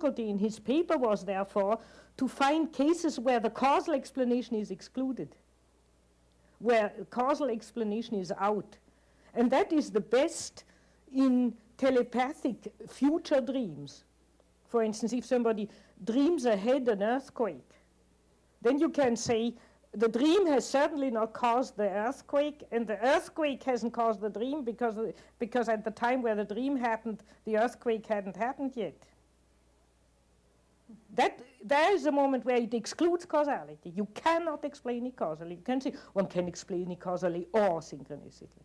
difficulty in his paper was, therefore, to find cases where the causal explanation is excluded, where causal explanation is out. And that is the best in telepathic future dreams. For instance, if somebody dreams ahead an earthquake, then you can say, the dream has certainly not caused the earthquake, and the earthquake hasn't caused the dream because at the time where the dream happened, the earthquake hadn't happened yet. There is a moment where it excludes causality. You cannot explain it causally. You can say one can explain it causally or synchronicity.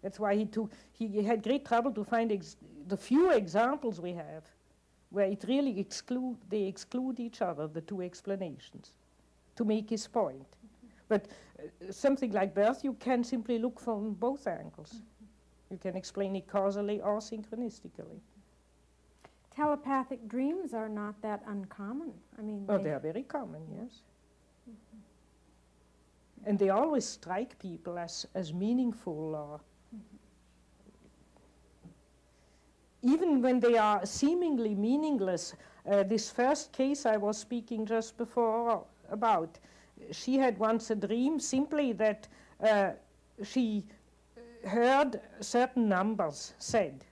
That's why he had great trouble to find the few examples we have where it really they exclude each other, the two explanations, to make his point. But something like birth, you can simply look from both angles. You can explain it causally or synchronistically. Telepathic dreams are not that uncommon. I mean, they are very common, yes. And they always strike people as meaningful, or even when they are seemingly meaningless. This first case I was speaking just before about, she had once a dream simply that she heard certain numbers said.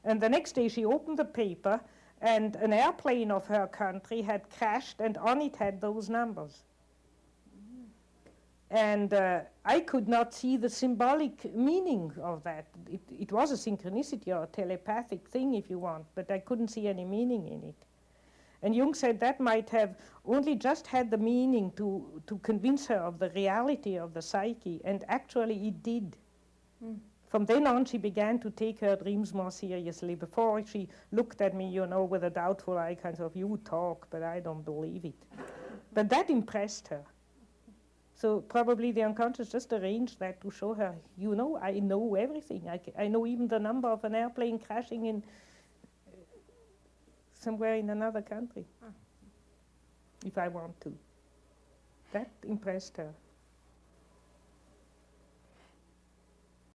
And the next day she opened the paper and an airplane of her country had crashed and on it had those numbers. And I could not see the symbolic meaning of that. It was a synchronicity or a telepathic thing, if you want, but I couldn't see any meaning in it. And Jung said that might have only just had the meaning to convince her of the reality of the psyche, and actually it did. From then on, she began to take her dreams more seriously. Before, she looked at me, with a doubtful eye, kind of, you talk, but I don't believe it. But that impressed her. So probably the unconscious just arranged that to show her, I know everything. I know even the number of an airplane crashing in somewhere in another country, if I want to. That impressed her.